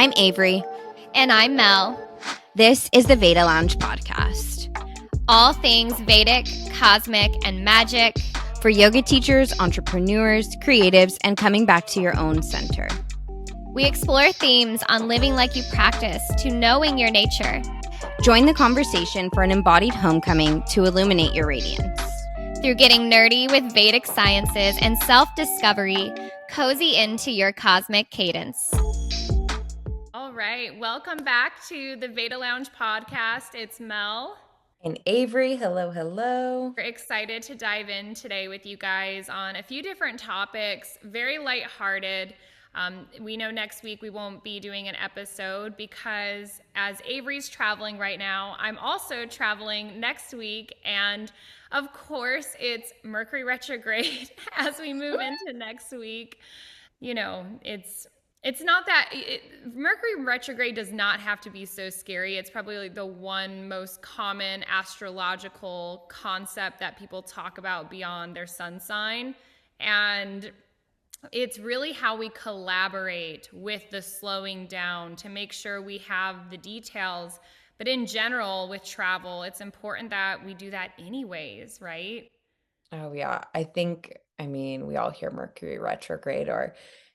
I'm Averie. And I'm Mel. This is the Veda Lounge podcast. All things Vedic, cosmic, and magic. For yoga teachers, entrepreneurs, creatives, and coming back to your own center. We explore themes on living like you practice to knowing your nature. Join the conversation for an embodied homecoming to illuminate your radiance. Through getting nerdy with Vedic sciences and self-discovery, cozy into your cosmic cadence. All right, welcome back to the Veda Lounge podcast. It's Mel. And Averie, hello, hello. We're excited to dive in today with you guys on a few different topics, very lighthearted. We know next week we won't be doing an episode because as Averie's traveling right now, I'm also traveling next week. And of course, it's Mercury Retrograde as we move into next week. You know, it's not that Mercury retrograde does not have to be so scary. It's probably like the one most common astrological concept that people talk about beyond their sun sign. And it's really how we collaborate with the slowing down to make sure we have the details. But in general, with travel, it's important that we do that anyways, right? Oh yeah, we all hear Mercury retrograde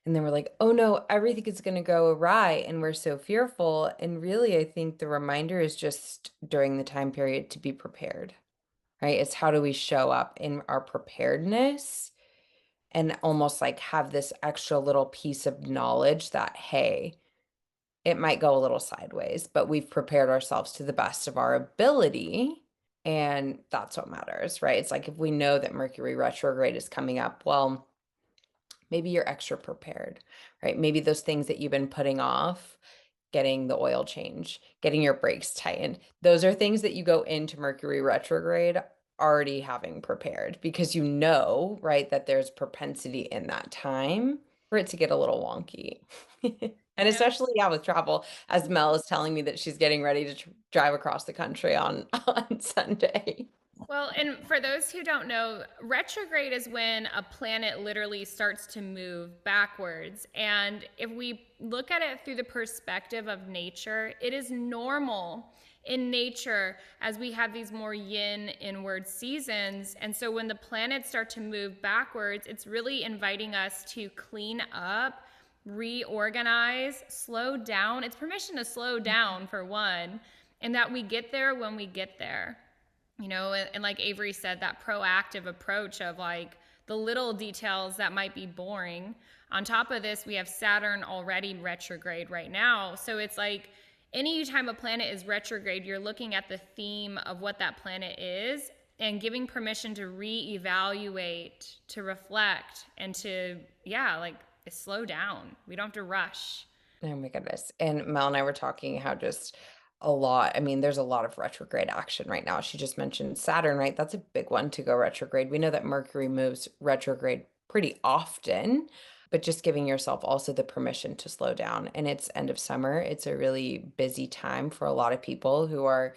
and then we're like, oh no, everything is going to go awry and we're so fearful. And really, I think the reminder is just during the time period to be prepared, right? It's how do we show up in our preparedness and almost like have this extra little piece of knowledge that, hey, it might go a little sideways, but we've prepared ourselves to the best of our ability. And that's what matters, right? It's like if we know that Mercury retrograde is coming up, well, maybe you're extra prepared, right? Maybe those things that you've been putting off, getting the oil change, getting your brakes tightened, those are things that you go into Mercury retrograde already having prepared because you know, right, that there's propensity in that time for it to get a little wonky. And especially with travel, as Mel is telling me that she's getting ready to drive across the country on Sunday. Well, and for those who don't know, retrograde is when a planet literally starts to move backwards. And if we look at it through the perspective of nature, it is normal in nature as we have these more yin inward seasons. And so when the planets start to move backwards, it's really inviting us to clean up, reorganize, slow down. It's permission to slow down for one, and that we get there when we get there. You know, and like Averie said, that proactive approach of like the little details that might be boring. On top of this, we have Saturn already retrograde right now. So it's like anytime a planet is retrograde, you're looking at the theme of what that planet is and giving permission to reevaluate, to reflect, and to, slow down. We don't have to rush. Oh my goodness. And Mel and I were talking how just there's a lot of retrograde action right now. She just mentioned Saturn, right? That's a big one to go retrograde. We know that Mercury moves retrograde pretty often, but just giving yourself also the permission to slow down. And it's end of summer. It's a really busy time for a lot of people who are,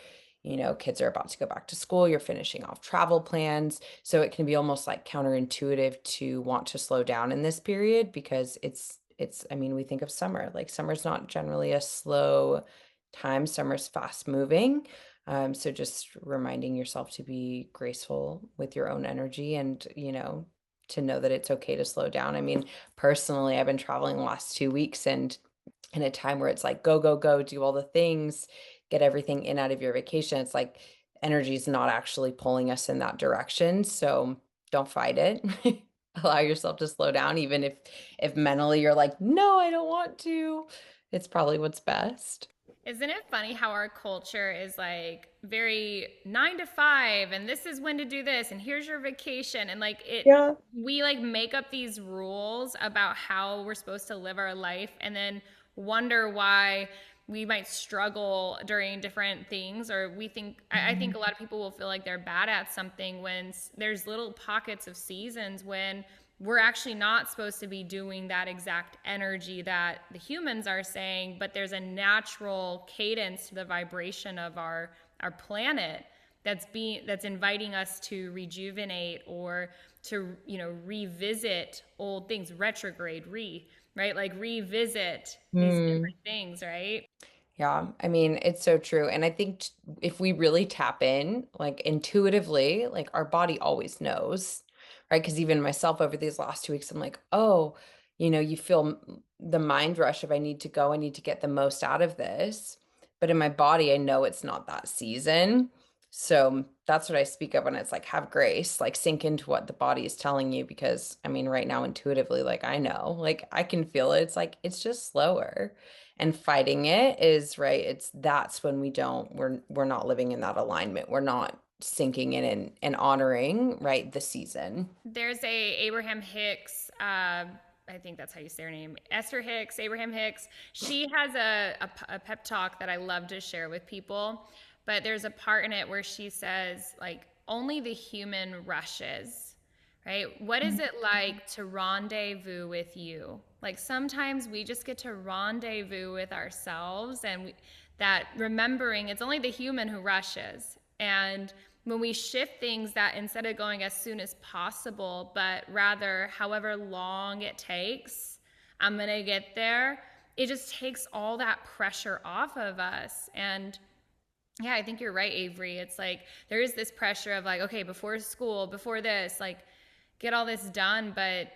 kids are about to go back to school. You're finishing off travel plans. So it can be almost like counterintuitive to want to slow down in this period because we think of summer, like summer's not generally a slow time. Summer's fast moving. So just reminding yourself to be graceful with your own energy and, to know that it's okay to slow down. Personally, I've been traveling the last 2 weeks and in a time where it's like, go, go, go, do all the things, get everything in out of your vacation. It's like energy is not actually pulling us in that direction. So don't fight it. Allow yourself to slow down, even if mentally you're like, no, I don't want to. It's probably what's best. Isn't it funny how our culture is like very 9 to 5 and this is when to do this and here's your vacation and we like make up these rules about how we're supposed to live our life and then wonder why we might struggle during different things or I think a lot of people will feel like they're bad at something when there's little pockets of seasons when we're actually not supposed to be doing that exact energy that the humans are saying, but there's a natural cadence to the vibration of our planet that's inviting us to rejuvenate or to, revisit old things, retrograde, right? Like revisit these Mm. different things, right? Yeah, I mean, it's so true. And I think if we really tap in, like intuitively, like our body always knows, right? Because even myself over these last 2 weeks, I'm like, oh, you feel the mind rush of I need to go, I need to get the most out of this. But in my body, I know it's not that season. So that's what I speak of when it's like have grace, like sink into what the body is telling you. Because I mean, right now, intuitively, like I know, like I can feel it. It's like it's just slower, and fighting it is right. That's when we're not living in that alignment. We're not sinking in and honoring, right, the season. There's a Abraham Hicks, I think that's how you say her name, Esther Hicks, Abraham Hicks. She has a pep talk that I love to share with people. But there's a part in it where she says, like, only the human rushes, right? What is it like to rendezvous with you? Like sometimes we just get to rendezvous with ourselves, and that remembering it's only the human who rushes. And when we shift things, that instead of going as soon as possible, but rather however long it takes, I'm going to get there, it just takes all that pressure off of us. And yeah, I think you're right, Avery. It's like there is this pressure of like, okay, before school, before this, like get all this done. But,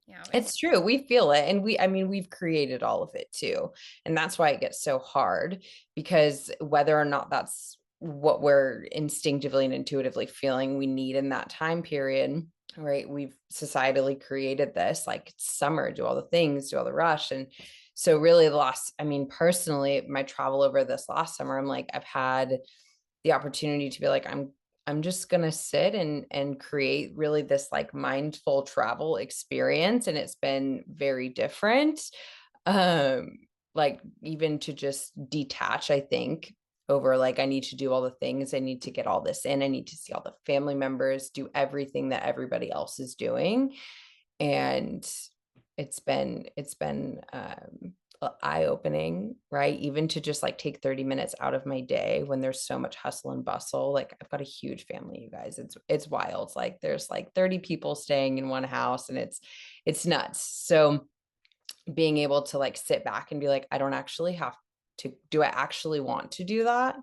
it's It's true. We feel it. And I mean, we've created all of it too. And that's why it gets so hard, because whether or not that's what we're instinctively and intuitively feeling we need in that time period, right? We've societally created this like summer, do all the things, do all the rush. And so really I mean, personally, my travel over this last summer, I'm like, I've had the opportunity to be like, I'm just going to sit and create really this like mindful travel experience. And it's been very different. Um, like even to just detach, I think, over like, I need to do all the things. I need to get all this in. I need to see all the family members, do everything that everybody else is doing. And it's been eye-opening, right? Even to just like take 30 minutes out of my day when there's so much hustle and bustle. Like I've got a huge family, you guys. It's wild. Like there's like 30 people staying in one house, and it's nuts. So being able to like sit back and be like, I don't actually have to, do I actually want to do that?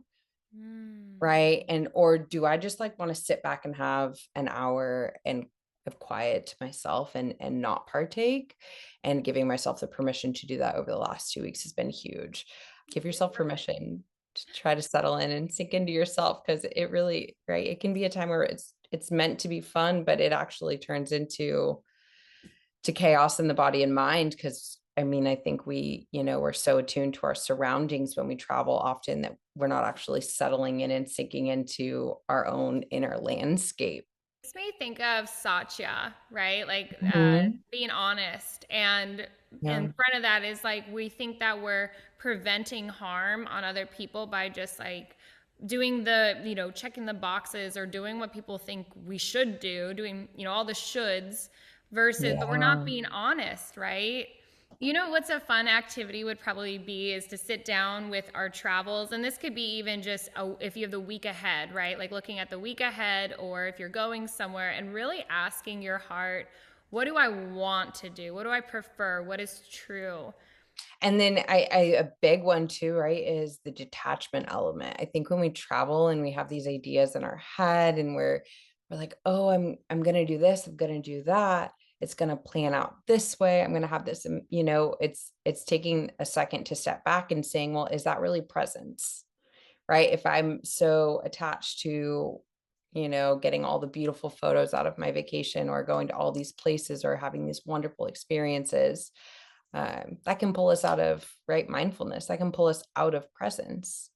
Right. And or do I just like want to sit back and have an hour and of quiet to myself and not partake? And giving myself the permission to do that over the last 2 weeks has been huge. Give yourself permission to try to settle in and sink into yourself, because it really, right, it can be a time where it's meant to be fun, but it actually turns into chaos in the body and mind. Because I mean, I think we're so attuned to our surroundings when we travel often that we're not actually settling in and sinking into our own inner landscape. makes me think of Satya, right? Like Mhm. being honest. And in Yeah. front of that is like we think that we're preventing harm on other people by just like doing the, checking the boxes or doing what people think we should do, doing, all the shoulds versus, but we're not Yeah. being honest, right? What's a fun activity would probably be is to sit down with our travels. And this could be even just if you have the week ahead, right? Like looking at the week ahead, or if you're going somewhere and really asking your heart, what do I want to do? What do I prefer? What is true? And then I a big one too, right, is the detachment element. I think when we travel and we have these ideas in our head and we're like, oh, I'm gonna do this, I'm gonna do that. It's gonna plan out this way. I'm gonna have this, it's taking a second to step back and saying, well, is that really presence? Right? If I'm so attached to, getting all the beautiful photos out of my vacation or going to all these places or having these wonderful experiences, that can pull us out of right mindfulness, that can pull us out of presence.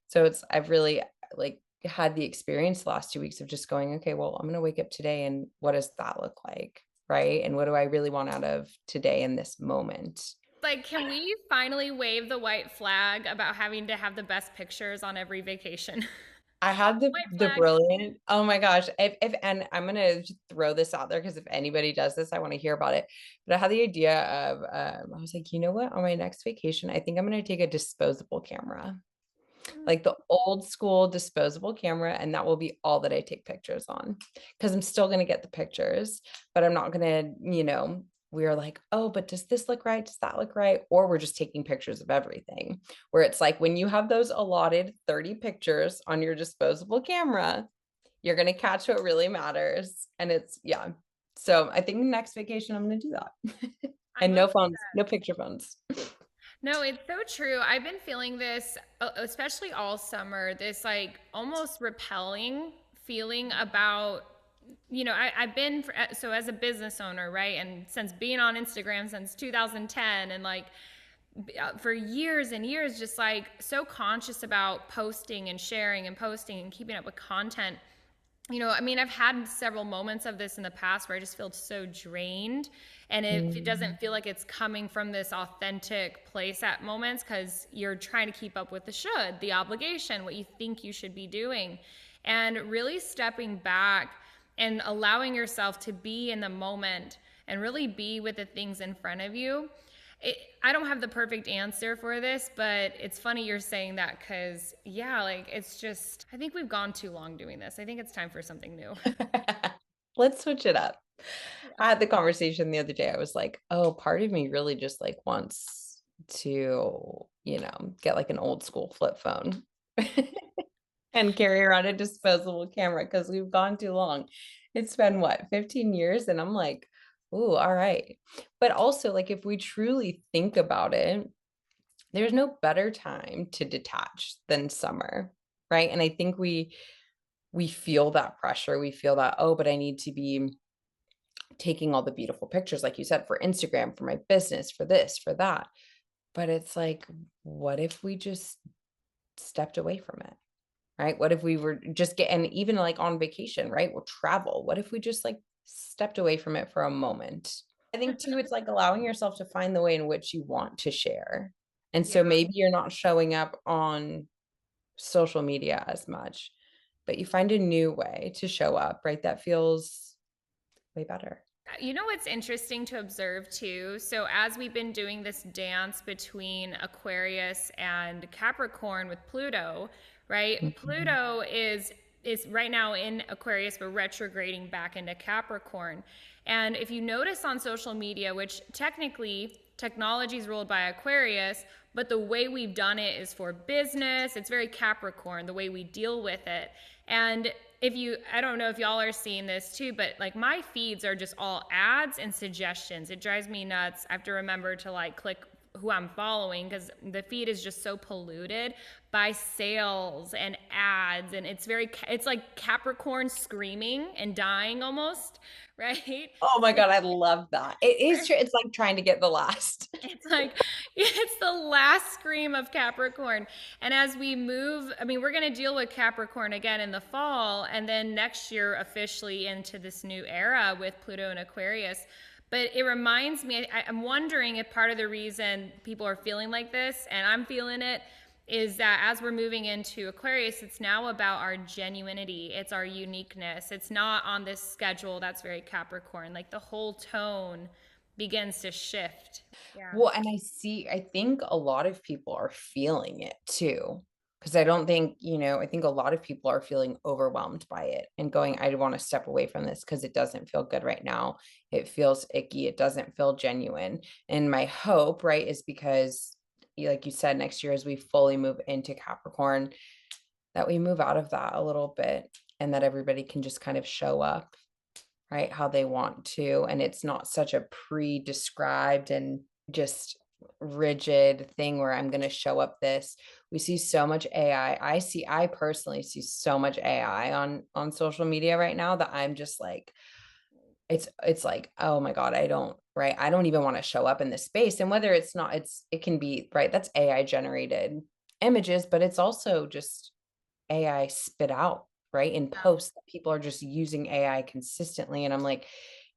So I've really like had the experience the last 2 weeks of just going, okay, well, I'm going to wake up today and what does that look like? Right. And what do I really want out of today in this moment? Like, can we finally wave the white flag about having to have the best pictures on every vacation? I had White the flag. brilliant, oh my gosh, if and I'm gonna throw this out there because if anybody does this, I want to hear about it. But I had the idea of I was like, you know what? On my next vacation, I think I'm gonna take a disposable camera. like the old school disposable camera, and that will be all that I take pictures on. Because I'm still gonna get the pictures, but I'm not gonna, we're like, oh, but does this look right? Does that look right? Or we're just taking pictures of everything. Where it's like when you have those allotted 30 pictures on your disposable camera, you're gonna catch what really matters. And it's yeah. So I think next vacation I'm gonna do that. I And love no phones, no picture phones. No, it's so true. I've been feeling this, especially all summer, this like almost repelling feeling about, I've been, so as a business owner, right? And since being on Instagram since 2010 and like for years and years, just like so conscious about posting and sharing and posting and keeping up with content. I mean, I've had several moments of this in the past where I just feel so drained. And it doesn't feel like it's coming from this authentic place at moments because you're trying to keep up with the obligation, what you think you should be doing. And really stepping back and allowing yourself to be in the moment and really be with the things in front of you. I don't have the perfect answer for this, but it's funny you're saying that because, yeah, like it's just, I think we've gone too long doing this. I think it's time for something new. Let's switch it up. I had the conversation the other day. I was like, oh, part of me really just like wants to, get like an old school flip phone and carry around a disposable camera because we've gone too long. It's been what, 15 years? And I'm like, ooh, all right. But also, like, if we truly think about it, there's no better time to detach than summer, right? And I think we feel that pressure. We feel that, oh, but I need to be taking all the beautiful pictures, like you said, for Instagram, for my business, for this, for that. But it's like, what if we just stepped away from it? Right? What if we were just and even like on vacation, right? We'll travel. What if we just like stepped away from it for a moment? I think too, it's like allowing yourself to find the way in which you want to share. And Yeah. so maybe you're not showing up on social media as much, but you find a new way to show up, right? That feels way better. You know what's interesting to observe too? So, as we've been doing this dance between Aquarius and Capricorn with Pluto, right? Mhm. Pluto is right now in Aquarius, but retrograding back into Capricorn. And if you notice on social media, which technically technology is ruled by Aquarius, but the way we've done it is for business. It's very Capricorn, the way we deal with it. And I don't know if y'all are seeing this too, but like my feeds are just all ads and suggestions. It drives me nuts. I have to remember to like click who I'm following because the feed is just so polluted by sales and ads. And it's like Capricorn screaming and dying almost, right? Oh my God, I love that. It is true. It's like trying to get the last. It's like, it's the last scream of Capricorn. And as we move, I mean, we're going to deal with Capricorn again in the fall, and then next year officially into this new era with Pluto and Aquarius. But it reminds me, I'm wondering if part of the reason people are feeling like this, and I'm feeling it, is that as we're moving into Aquarius, it's now about our genuinity. It's our uniqueness. It's not on this schedule that's very Capricorn. Like the whole tone begins to shift. Yeah. Well, and I think a lot of people are feeling it too. Because I don't think, I think a lot of people are feeling overwhelmed by it and going, I want to step away from this because it doesn't feel good right now. It feels icky. It doesn't feel genuine. And my hope, right, is because, like you said, next year as we fully move into Capricorn, that we move out of that a little bit and that everybody can just kind of show up, right, how they want to. And it's not such a pre-described and just rigid thing where I'm going to show up this. We see so much AI. I personally see so much AI on social media right now that I'm just like, it's like, oh my God, I don't even want to show up in this space. And whether it's not, it can be, right, that's AI generated images, but it's also just AI spit out, right, in posts that people are just using AI consistently. And I'm like,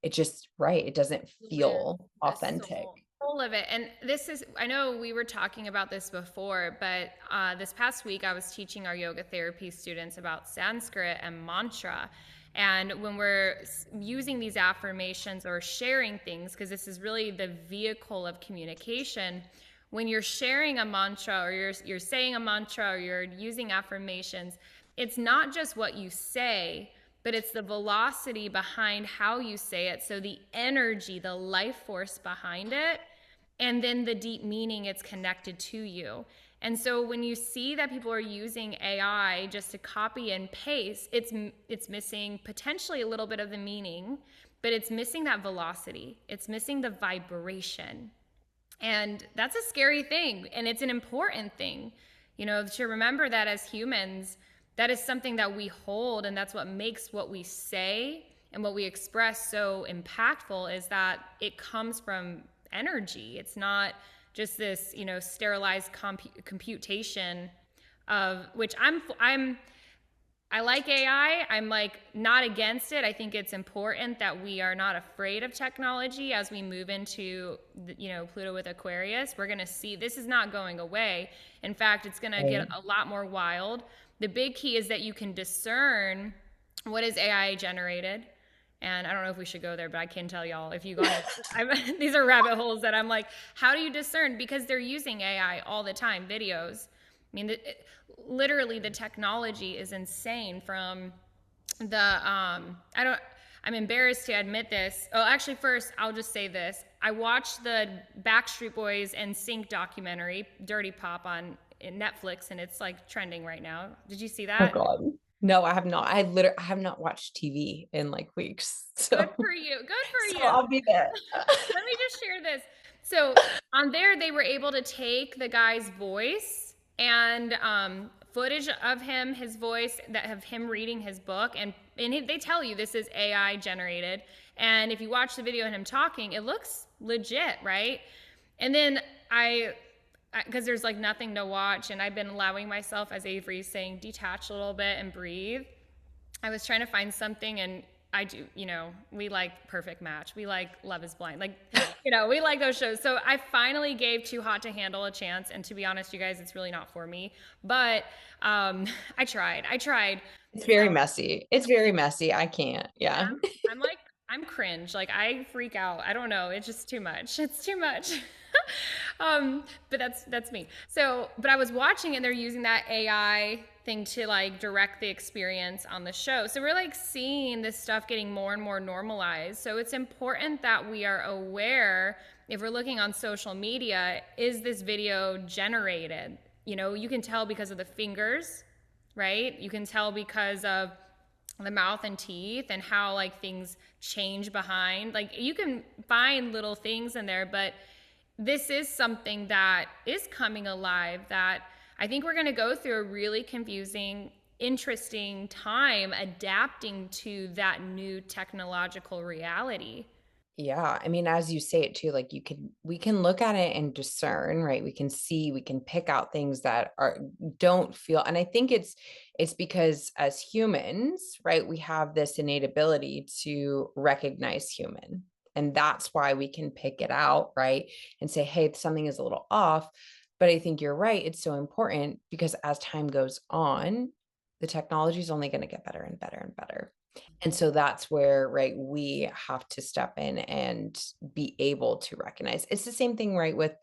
it just, right, it doesn't Lose feel the authentic. soul of it. And this is, I know we were talking about this before, but this past week I was teaching our yoga therapy students about Sanskrit and mantra. And when we're using these affirmations or sharing things, because this is really the vehicle of communication, when you're sharing a mantra, or you're saying a mantra, or you're using affirmations, it's not just what you say, but it's the velocity behind how you say it. So the energy, the life force behind it, and then the deep meaning it's connected to you. And so when you see that people are using AI just to copy and paste, it's missing potentially a little bit of the meaning, but it's missing that velocity. It's missing the vibration. And that's a scary thing, and it's an important thing, to remember that as humans, that is something that we hold, and that's what makes what we say and what we express so impactful, is that it comes from energy. It's not just this, sterilized computation of which I like AI. I'm like not against it. I think it's important that we are not afraid of technology as we move into, Pluto with Aquarius. We're going to see this is not going away. In fact, it's going to get a lot more wild. The big key is that you can discern what is AI generated. And I don't know if we should go there, but I can tell y'all, if you go, these are rabbit holes that I'm like, how do you discern? Because they're using AI all the time, videos. I mean, literally the technology is insane. From I'm embarrassed to admit this. Oh, actually, first, I'll just say this. I watched the Backstreet Boys and Sync documentary, Dirty Pop, on Netflix, and it's like trending right now. Did you see Oh that? God. No, I have not. I have not watched TV in like weeks. Good So, for you. Good for so you. I'll be there. Let me just share this. So on there, they were able to take the guy's voice and footage of him, his voice, that of him reading his book, and they tell you this is AI generated. And if you watch the video of him talking, it looks legit, right? And then because there's like nothing to watch, and I've been allowing myself, as Averie's saying, detach a little bit and breathe. I was trying to find something, and I do, we like Perfect Match. We like Love is Blind. Like, we like those shows. So I finally gave Too Hot to Handle a chance. And to be honest, you guys, it's really not for me. But I tried. It's very messy. It's very messy. I can't. Yeah. I'm like, I'm cringe. Like, I freak out. I don't know. It's just too much. It's too much. But that's me. So, but I was watching, and they're using that AI thing to like direct the experience on the show. So we're like seeing this stuff getting more and more normalized. So it's important that we are aware, if we're looking on social media, is this video generated? You can tell because of the fingers, right? You can tell because of the mouth and teeth, and how like things change behind. Like, you can find little things in there, but this is something that is coming alive, that I think we're going to go through a really confusing, interesting time adapting to that new technological reality. Yeah. I mean, as you say it too, like we can look at it and discern, right? We can pick out things that don't feel, and I think it's because as humans, right, we have this innate ability to recognize human. And that's why we can pick it out, right? And say, hey, something is a little off. But I think you're right. It's so important because as time goes on, the technology is only going to get better and better and better. And so that's where, right, we have to step in and be able to recognize. It's the same thing, right, with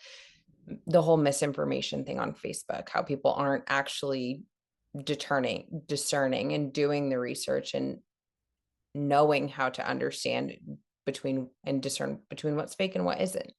the whole misinformation thing on Facebook, how people aren't actually discerning and doing the research and knowing how to understand between and discern between what's fake and what isn't.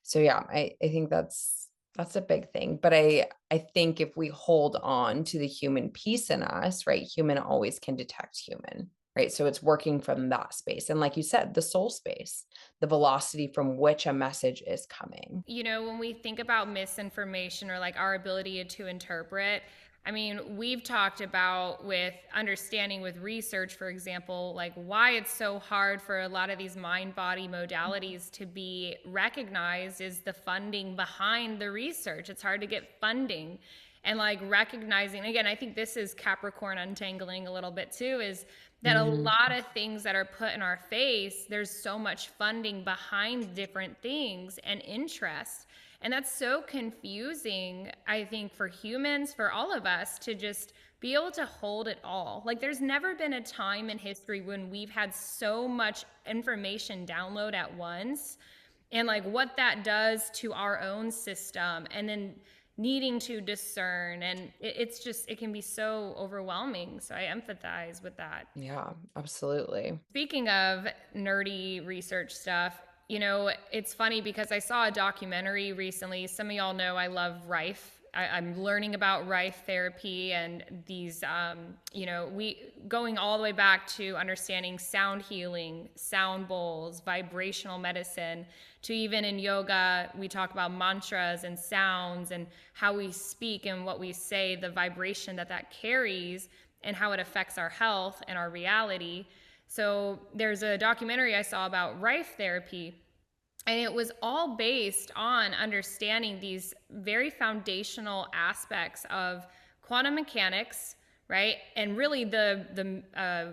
So yeah, I think that's a big thing. But I think if we hold on to the human piece in us, right, human always can detect human, right? So it's working from that space. And like you said, the soul space, the velocity from which a message is coming. When we think about misinformation, or like our ability to interpret, I mean, we've talked about with understanding with research, for example, like why it's so hard for a lot of these mind body modalities to be recognized is the funding behind the research. It's hard to get funding. And like recognizing, again, I think this is Capricorn untangling a little bit too, is that a lot of things that are put in our face, there's so much funding behind different things and interest. And that's so confusing, I think, for humans, for all of us, to just be able to hold it all. Like, there's never been a time in history when we've had so much information download at once. and like what that does to our own system, and then needing to discern, and it's just, it can be so overwhelming. So I empathize with that. Yeah, absolutely. Speaking of nerdy research stuff, it's funny because I saw a documentary recently. Some of y'all know I love Rife. I'm learning about Rife therapy and these, we going all the way back to understanding sound healing, sound bowls, vibrational medicine, to even in yoga, we talk about mantras and sounds and how we speak and what we say, the vibration that carries, and how it affects our health and our reality. So there's a documentary I saw about Rife therapy, and it was all based on understanding these very foundational aspects of quantum mechanics, right? And really the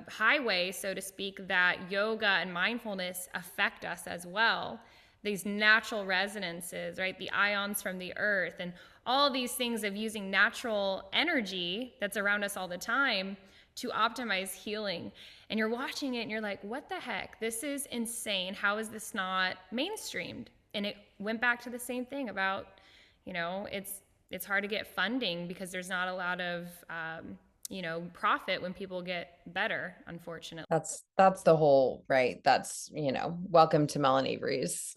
highway, so to speak, that yoga and mindfulness affect us as well. These natural resonances, right? The ions from the earth, and all these things of using natural energy that's around us all the time to optimize healing. And you're watching it and you're like, what the heck? This is insane. How is this not mainstreamed? And it went back to the same thing about, it's hard to get funding because there's not a lot of, profit when people get better, unfortunately. That's the whole, right? That's, welcome to Mel and Averie's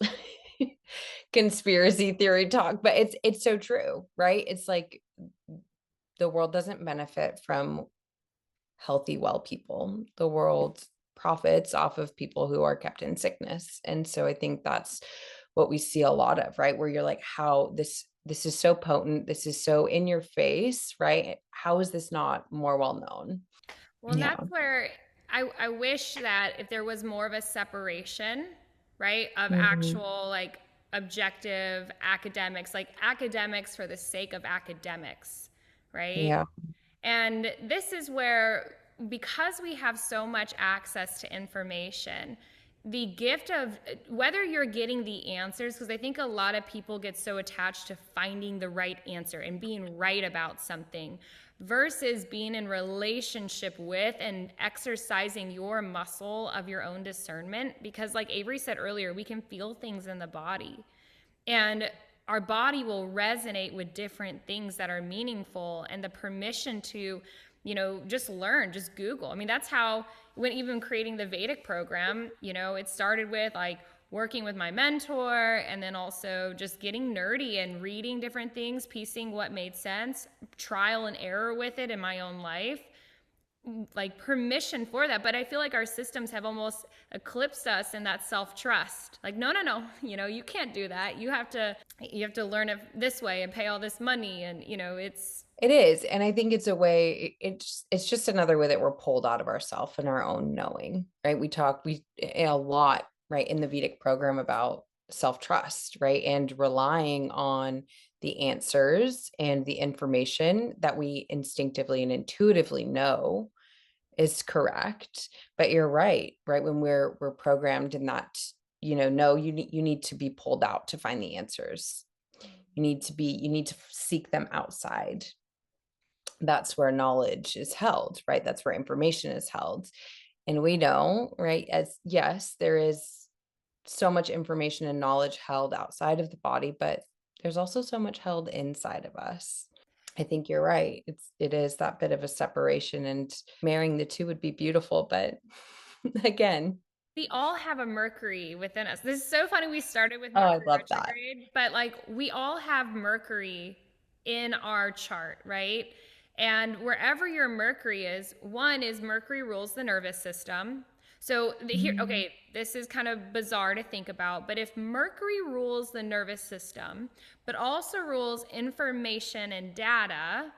conspiracy theory talk, but it's so true, right? It's like the world doesn't benefit from healthy, well people. The world profits off of people who are kept in sickness. And so I think that's what we see a lot of, right? Where you're like, how this is so potent, this is so in your face, right? How is this not more well known? Well, and Yeah. that's where I wish that if there was more of a separation, right, of Mhm. actual like objective academics, like academics for the sake of academics, right? Yeah. And this is where, because we have so much access to information, the gift of whether you're getting the answers, because I think a lot of people get so attached to finding the right answer and being right about something versus being in relationship with and exercising your muscle of your own discernment. Because, like Avery said earlier, we can feel things in the body. And our body will resonate with different things that are meaningful, and the permission to, just learn, just Google. I mean, that's how, when even creating the Vedic program, it started with like working with my mentor, and then also just getting nerdy and reading different things, piecing what made sense, trial and error with it in my own life, like permission for that. But I feel like our systems have almost eclipsed us in that self-trust. Like, no, you can't do that. You have to learn it this way and pay all this money, and It is. And I think it's a way, it's just another way that we're pulled out of ourself and our own knowing, right? We a lot, right, in the Vedic program about self-trust, right? And relying on the answers and the information that we instinctively and intuitively know is correct. But you're right? When we're programmed in that, no, you need to be pulled out to find the answers. You need to seek them outside. That's where knowledge is held, right? That's where information is held. And we know, right, as yes, there is so much information and knowledge held outside of the body, but there's also so much held inside of us. I think you're right. It is that bit of a separation, and marrying the two would be beautiful, but again, we all have a Mercury within us. This is so funny. We started with oh, I Mercury love that. retrograde, but like we all have Mercury in our chart, right? And wherever your Mercury is, one is Mercury rules the nervous system. So here, Mm. okay, this is kind of bizarre to think about, but if Mercury rules the nervous system, but also rules information and data,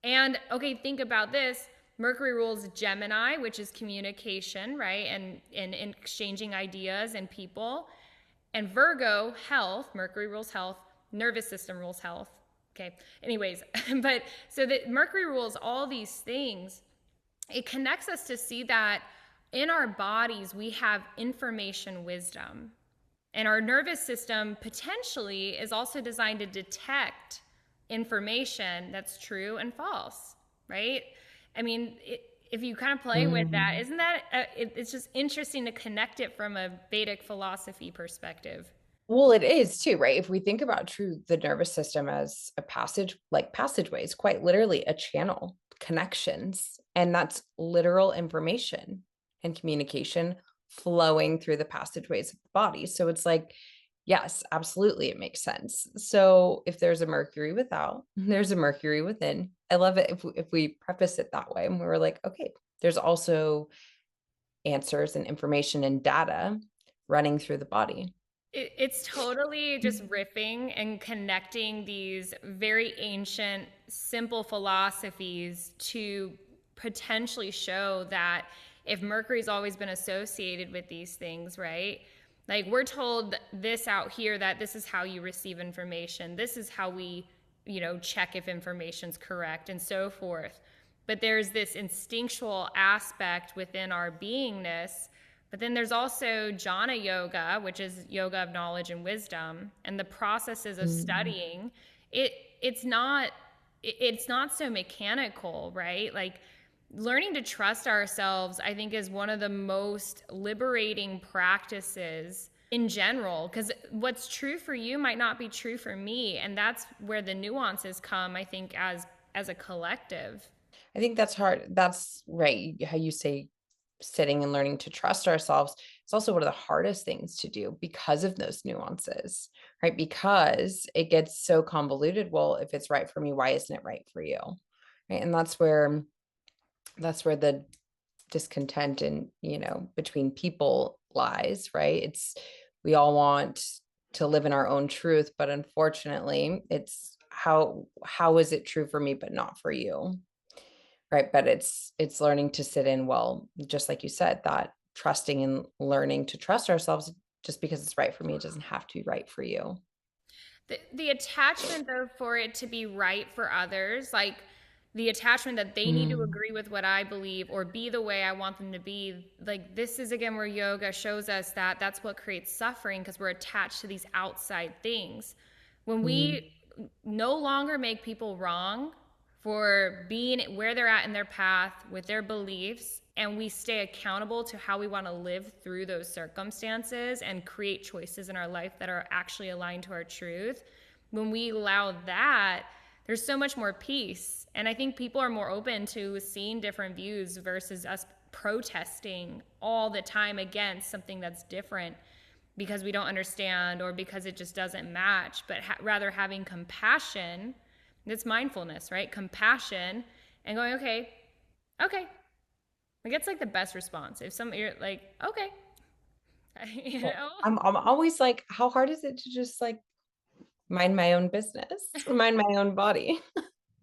and okay, think about this. Mercury rules Gemini, which is communication, right? And exchanging ideas and people. And Virgo, health. Mercury rules health. Nervous system rules health. Okay. Anyways, but so that Mercury rules all these things. It connects us to see that in our bodies we have information wisdom. And our nervous system potentially is also designed to detect information that's true and false, right? I mean, if you kind of play with that, Mm. isn't that, it's just interesting to connect it from a Vedic philosophy perspective. Well, it is too, right? If we think about the nervous system as a passage, like passageways, quite literally a channel, connections, and that's literal information and communication flowing through the passageways of the body. So it's like, yes, absolutely, it makes sense. So if there's a Mercury without, there's a Mercury within. I love it if we preface it that way, and we were like, okay, there's also answers and information and data running through the body. It's totally just riffing and connecting these very ancient, simple philosophies to potentially show that if Mercury's always been associated with these things, right? Like we're told this out here that this is how you receive information. This is how we, check if information's correct and so forth. But there's this instinctual aspect within our beingness, but then there's also jhana yoga, which is yoga of knowledge and wisdom, and the processes of Mm. studying. It it's not it's not so mechanical, right? Like learning to trust ourselves, I think, is one of the most liberating practices in general, because what's true for you might not be true for me, and that's where the nuances come, I think, as a collective. I think that's hard. That's right. How you say sitting and learning to trust ourselves. It's also one of the hardest things to do because of those nuances, right? Because it gets so convoluted. Well, if it's right for me, why isn't it right for you? Right. And that's where the discontent and, between people lies, right? We all want to live in our own truth, but unfortunately, it's how is it true for me, but not for you? Right, but it's learning to sit in, well, just like you said, that trusting and learning to trust ourselves just because it's right for me, it doesn't have to be right for you. The attachment, though, for it to be right for others, like the attachment that they need to Mm, agree with what I believe or be the way I want them to be, like this is again where yoga shows us that that's what creates suffering because we're attached to these outside things. When mm, we no longer make people wrong for being where they're at in their path with their beliefs, and we stay accountable to how we want to live through those circumstances and create choices in our life that are actually aligned to our truth. When we allow that, there's so much more peace. And I think people are more open to seeing different views versus us protesting all the time against something that's different because we don't understand or because it just doesn't match, but rather having compassion. It's mindfulness, right? Compassion and going, okay, okay. Like it's like the best response. If some you're like, okay, you well, know, I'm always like, how hard is it to just, like, mind my own business, mind my own body?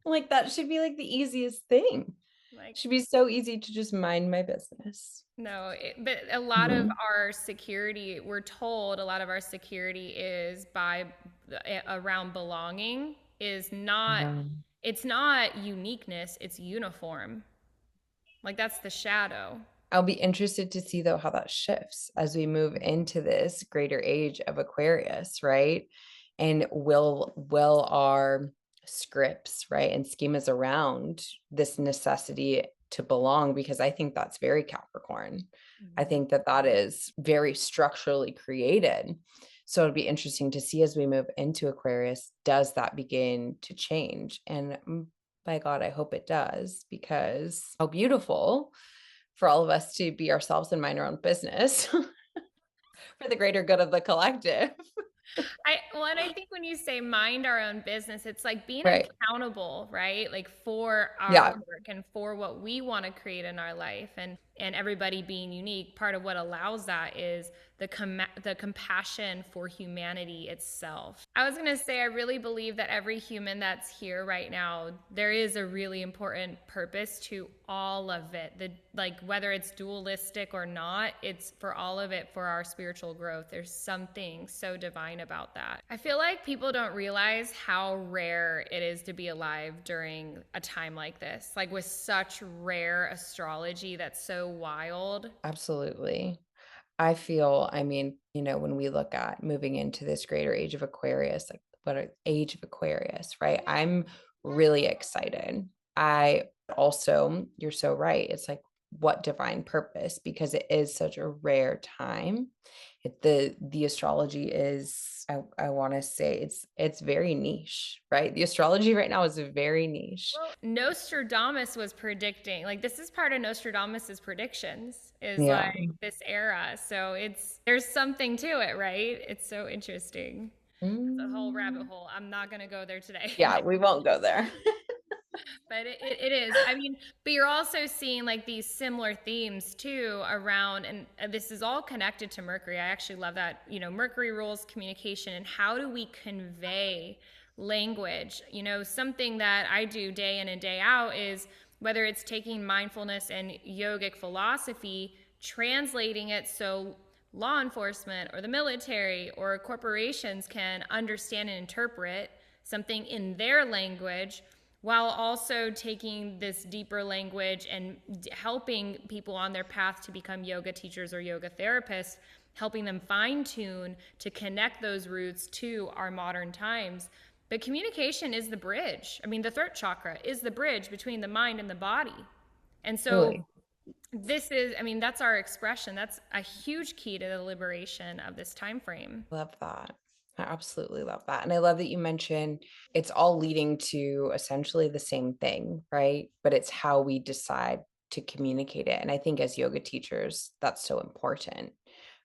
Like, that should be, like, the easiest thing. like Should be so easy to just mind my business. no. But a lot of Mhm. our security, we're told, a lot of our security is by around belonging. Is not. Yeah. It's not uniqueness. It's uniform. Like that's the shadow. I'll be interested to see though how that shifts as we move into this greater age of Aquarius, right? And will our scripts, right, and schemas around this necessity to belong, because I think that's very Capricorn. I Mhm. think that that is very structurally created. So it'll be interesting to see as we move into Aquarius, does that begin to change? And by God, I hope it does, because how beautiful for all of us to be ourselves and mind our own business for the greater good of the collective. And I think when you say mind our own business, it's like being Right. accountable, right? Like for our Yeah. work and for what we want to create in our life, and everybody being unique. Part of what allows that is the compassion for humanity itself. I was gonna say I really believe that every human that's here right now, there is a really important purpose to all of it. The like whether it's dualistic or not, it's for all of it for our spiritual growth. There's something so divine about that. I feel like people don't realize how rare it is to be alive during a time like this, like with such rare astrology that's so wild. Absolutely. I feel, I mean, when we look at moving into this greater age of Aquarius, like age of Aquarius, right? I'm really excited. I also, you're so right. It's like, what divine purpose? Because it is such a rare time. The astrology is, I want to say it's very niche, right? The astrology right now is very niche. Well, Nostradamus was predicting, like this is part of Nostradamus's predictions, is Yeah. like this era. So there's something to it, right? It's so interesting. It's a whole rabbit Mm. hole. I'm not gonna go there today. Yeah, we won't go there. But it is. I mean, but you're also seeing like these similar themes too around, and this is all connected to Mercury. I actually love that. Mercury rules communication, and how do we convey language? Something that I do day in and day out is whether it's taking mindfulness and yogic philosophy, translating it so law enforcement or the military or corporations can understand and interpret something in their language, while also taking this deeper language and helping people on their path to become yoga teachers or yoga therapists, helping them fine tune to connect those roots to our modern times. But communication is the bridge. I mean, the throat chakra is the bridge between the mind and the body. And so Really. that's our expression. That's a huge key to the liberation of this time frame. Love that. I absolutely love that. And I love that you mentioned it's all leading to essentially the same thing, right? But it's how we decide to communicate it. And I think as yoga teachers, that's so important,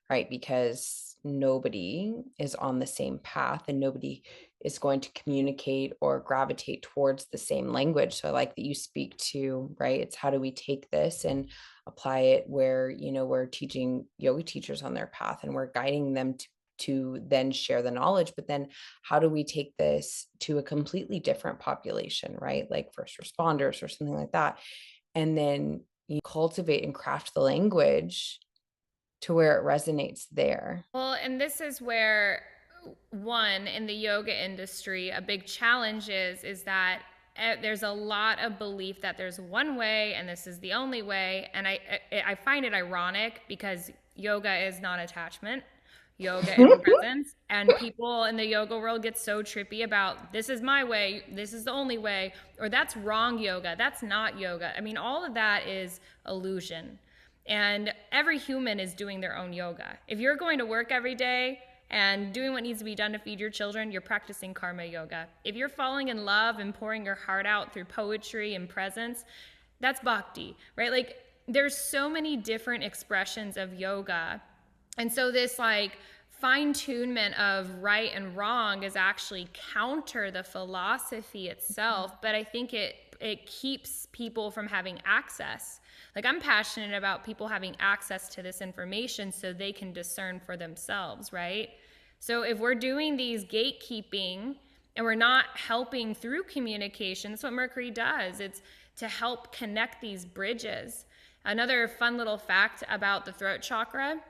right? Because nobody is on the same path and nobody is going to communicate or gravitate towards the same language. So I like that you speak to, right? It's how do we take this and apply it where, we're teaching yoga teachers on their path and we're guiding them to then share the knowledge, but then how do we take this to a completely different population, right? Like first responders or something like that. And then you cultivate and craft the language to where it resonates there. Well, and this is where, one, in the yoga industry, a big challenge is that there's a lot of belief that there's one way and this is the only way. And I find it ironic because yoga is non-attachment. Yoga is presence, and people in the yoga world get so trippy about this is my way, this is the only way, or that's wrong yoga, that's not yoga. I mean, all of that is illusion. And every human is doing their own yoga. If you're going to work every day and doing what needs to be done to feed your children, you're practicing karma yoga. If you're falling in love and pouring your heart out through poetry and presence, that's bhakti, right? Like there's so many different expressions of yoga. And so this like fine-tunement of right and wrong is actually counter the philosophy itself, but I think it keeps people from having access. Like I'm passionate about people having access to this information so they can discern for themselves, right? So if we're doing these gatekeeping and we're not helping through communication, that's what Mercury does. It's to help connect these bridges. Another fun little fact about the throat chakra.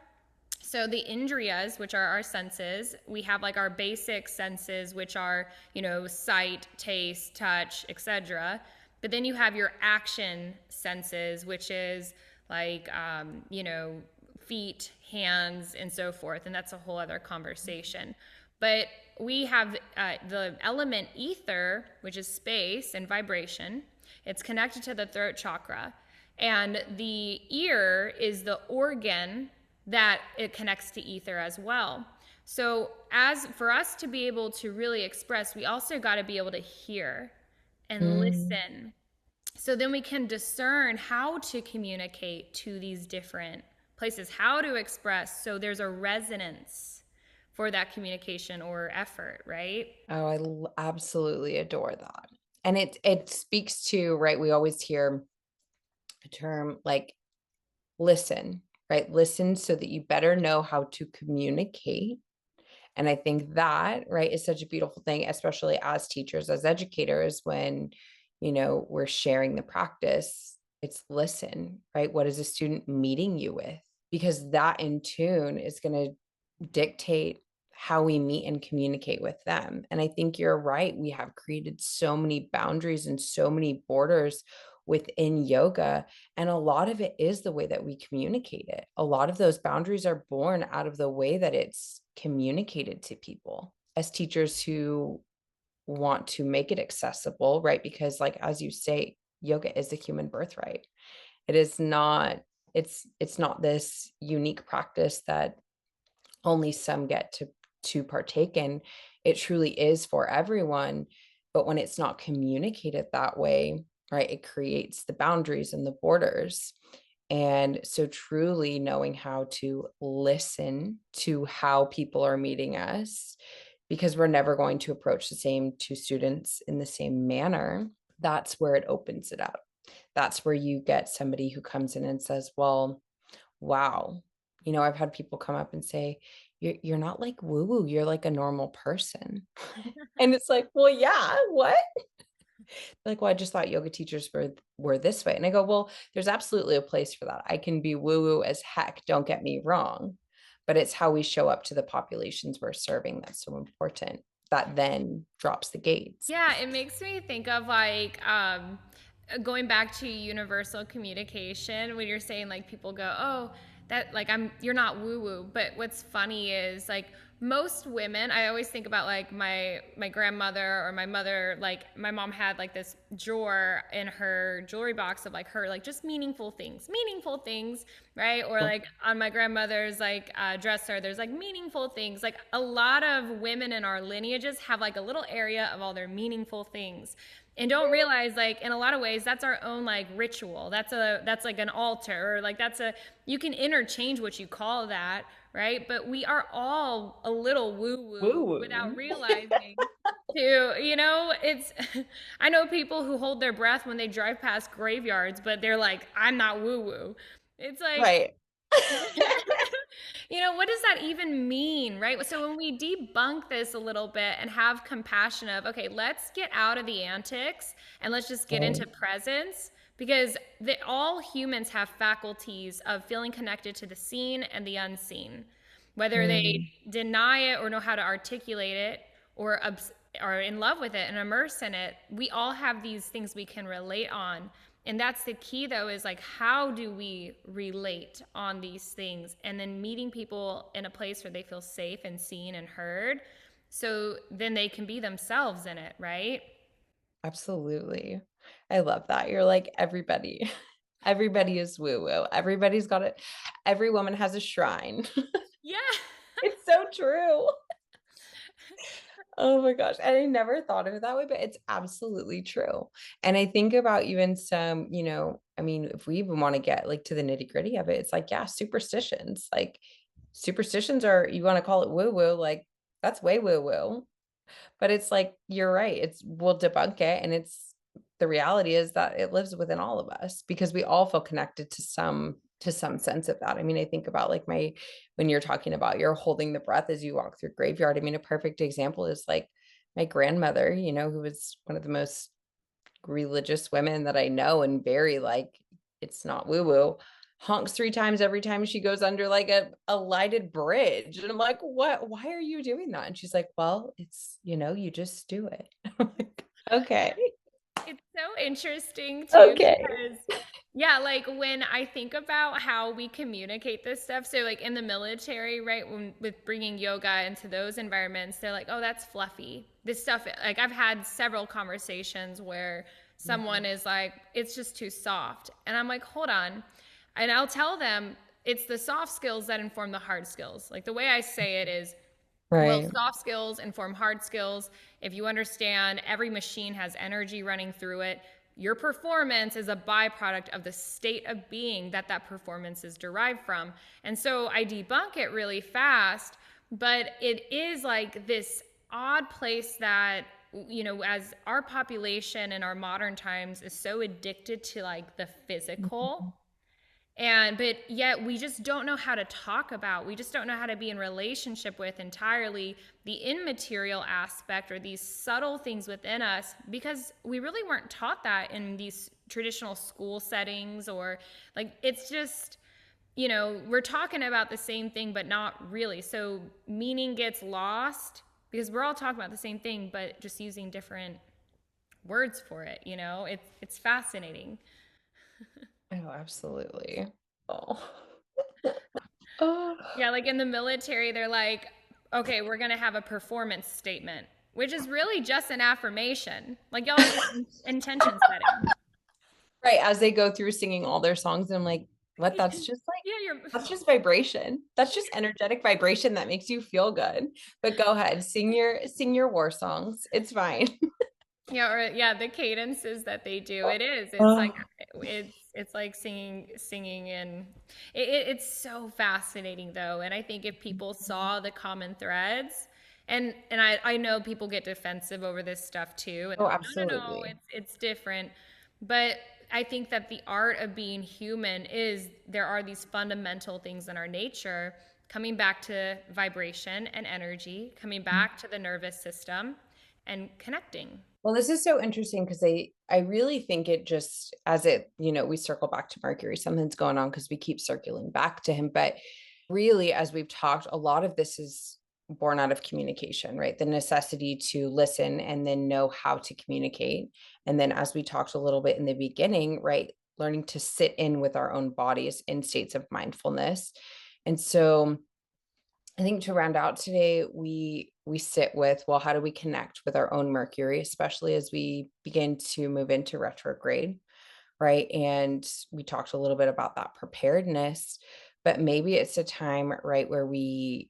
So the indriyas, which are our senses, we have like our basic senses, which are, sight, taste, touch, etc. But then you have your action senses, which is like, feet, hands, and so forth. And that's a whole other conversation. But we have the element ether, which is space and vibration. It's connected to the throat chakra. And the ear is the organ that it connects to ether as well. So as for us to be able to really express, we also got to be able to hear and listen. So then we can discern how to communicate to these different places, how to express. So there's a resonance for that communication or effort, right? Oh, absolutely adore that. And it speaks to, right, we always hear a term like listen, right? Listen so that you better know how to communicate. And I think that, right, is such a beautiful thing, especially as teachers, as educators, when, we're sharing the practice, it's listen, right? What is a student meeting you with? Because that in tune is going to dictate how we meet and communicate with them. And I think you're right. We have created so many boundaries and so many borders within yoga. And a lot of it is the way that we communicate it. A lot of those boundaries are born out of the way that it's communicated to people as teachers who want to make it accessible, right? Because like, as you say, yoga is a human birthright. It is not, it's not this unique practice that only some get to partake in. It truly is for everyone. But when it's not communicated that way, right, it creates the boundaries and the borders. And so truly knowing how to listen to how people are meeting us, because we're never going to approach the same two students in the same manner, that's where it opens it up. That's where you get somebody who comes in and says, well, wow, I've had people come up and say, you're not like woo woo, you're like a normal person. And it's like, well, yeah, what? Like, well, I just thought yoga teachers were this way. And I go, well, there's absolutely a place for that. I can be woo woo as heck, don't get me wrong. But it's how we show up to the populations we're serving that's so important. That then drops the gates. Yeah, it makes me think of like going back to universal communication when you're saying like people go, "Oh, that like you're not woo woo." But what's funny is like most women, I always think about like my grandmother or my mother, like my mom had like this drawer in her jewelry box of like her like just meaningful things, right? Or like on my grandmother's like dresser, there's like meaningful things. Like a lot of women in our lineages have like a little area of all their meaningful things and don't realize like in a lot of ways that's our own like ritual. That's like an altar, or like you can interchange what you call that, right? But we are all a little woo Woo woo without woo. realizing to, it's I know people who hold their breath when they drive past graveyards, but they're like, I'm not woo woo. It's like, Right. what does that even mean, right? So when we debunk this a little bit and have compassion of, okay, let's get out of the antics and let's just get into Right. presence, because all humans have faculties of feeling connected to the seen and the unseen, whether they Mm, deny it or know how to articulate it, or are in love with it and immerse in it. We all have these things we can relate on. And that's the key, though, is like, how do we relate on these things? And then meeting people in a place where they feel safe and seen and heard. So then they can be themselves in it, right? absolutely. I love that. You're like everybody. Everybody is woo woo. Everybody's got it. Every woman has a shrine. Yeah. It's so true. Oh my gosh. And I never thought of it that way, but it's absolutely true. And I think about even some, I mean, if we even want to get like to the nitty gritty of it, it's like, yeah, superstitions. Like superstitions are, you want to call it woo woo, like that's way woo woo. But it's like, you're right. We'll debunk it. And the reality is that it lives within all of us because we all feel connected to some sense of that. I mean, I think about like when you're talking about you're holding the breath as you walk through graveyard. I mean, a perfect example is like my grandmother, who was one of the most religious women that I know, and very like, it's not woo woo, honks 3 times every time she goes under like a lighted bridge. And I'm like, what? Why are you doing that? And she's like, well, it's, you just do it. I'm like, okay. It's so interesting too Okay. because yeah, like when I think about how we communicate this stuff, so like in the military, right, with bringing yoga into those environments, they're like, "Oh, that's fluffy." This stuff, like I've had several conversations where someone Mhm. is like, "It's just too soft," and I'm like, "Hold on," and I'll tell them it's the soft skills that inform the hard skills. Like the way I say it is, well, Right. soft skills inform hard skills. If you understand every machine has energy running through it, your performance is a byproduct of the state of being that performance is derived from. And so I debunk it really fast, but it is like this odd place that, as our population in our modern times is so addicted to like the physical, Mhm. but yet we just don't know how to talk about, we just don't know how to be in relationship with entirely the immaterial aspect or these subtle things within us, because we really weren't taught that in these traditional school settings. Or like it's just, we're talking about the same thing but not really, so meaning gets lost because we're all talking about the same thing but just using different words for it. It's fascinating. Oh, absolutely. Oh. Oh. Yeah, like in the military, they're like, okay, we're going to have a performance statement, which is really just an affirmation. Like, y'all are just intention setting. Right. As they go through singing all their songs, I'm like, What? That's just like, Yeah, you're that's just vibration. That's just energetic vibration that makes you feel good. But go ahead, sing your war songs. It's fine. yeah, or yeah, the cadences that they do. It is. It's like Oh, it's like singing and it's so fascinating though. And I think if people saw the common threads, and I know people get defensive over this stuff too, and they're oh, like, no, absolutely. it's different. But I think that the art of being human is there are these fundamental things in our nature, coming back to vibration and energy, coming back to the nervous system and connecting. Well, this is so interesting because I really think it just as it, we circle back to Mercury, something's going on because we keep circling back to him. But really, as we've talked, a lot of this is born out of communication, right? The necessity to listen and then know how to communicate. And then as we talked a little bit in the beginning, right, learning to sit in with our own bodies in states of mindfulness. And so I think to round out today, we sit with, well, how do we connect with our own Mercury, especially as we begin to move into retrograde, right? And we talked a little bit about that preparedness, but maybe it's a time, right, where we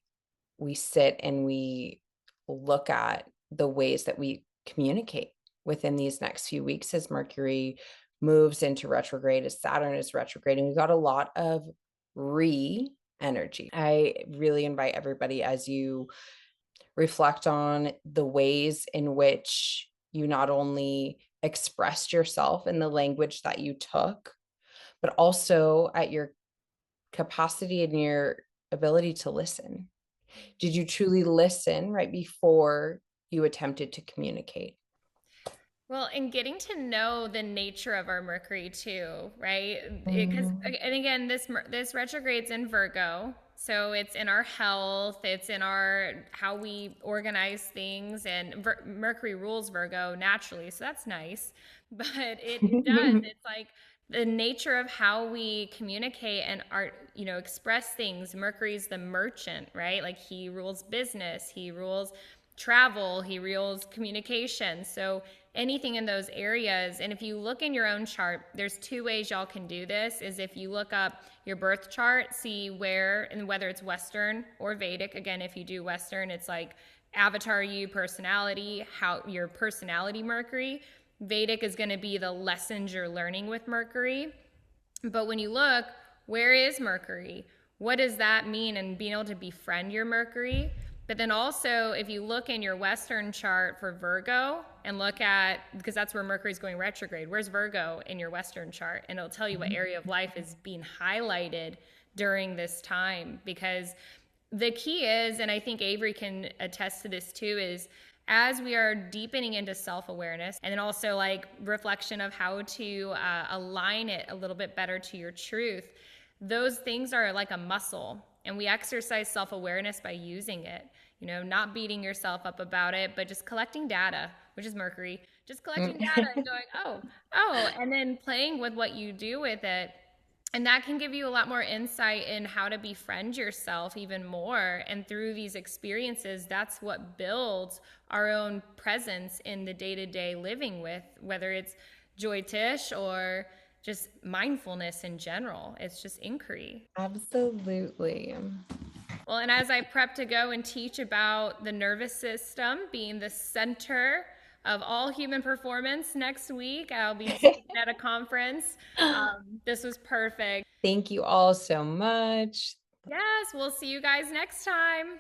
sit and we look at the ways that we communicate within these next few weeks as Mercury moves into retrograde, as Saturn is retrograding. We've got a lot of re energy. I really invite everybody as you reflect on the ways in which you not only expressed yourself in the language that you took, but also at your capacity and your ability to listen. Did you truly listen right before you attempted to communicate? Well, and getting to know the nature of our Mercury too, right? Because Mm. and again, this retrograde's in Virgo, so it's in our health, it's in our how we organize things, and Mercury rules Virgo naturally, so that's nice. But it does. It's like the nature of how we communicate and art, express things. Mercury's the merchant, right? Like he rules business, he rules travel, he rules communication. So anything in those areas. And if you look in your own chart, there's two ways y'all can do this is if you look up your birth chart, see where and whether it's Western or Vedic. Again, if you do Western, it's like avatar you, personality, how your personality Mercury. Vedic is going to be the lessons you're learning with Mercury. But when you look, where is Mercury? What does that mean? And being able to befriend your Mercury. But then also, if you look in your Western chart for Virgo and look at, because that's where Mercury's going retrograde, where's Virgo in your Western chart? And it'll tell you what area of life is being highlighted during this time. Because the key is, and I think Avery can attest to this too, is as we are deepening into self-awareness and then also like reflection of how to align it a little bit better to your truth, those things are like a muscle, and we exercise self-awareness by using it, not beating yourself up about it, but just collecting data, which is Mercury, just collecting data and going, oh, and then playing with what you do with it. And that can give you a lot more insight in how to befriend yourself even more. And through these experiences, that's what builds our own presence in the day-to-day living with, whether it's Joy Tish or just mindfulness in general. It's just inquiry. Absolutely. Well, and as I prep to go and teach about the nervous system being the center of all human performance next week, I'll be speaking at a conference. This was perfect. Thank you all so much. Yes, we'll see you guys next time.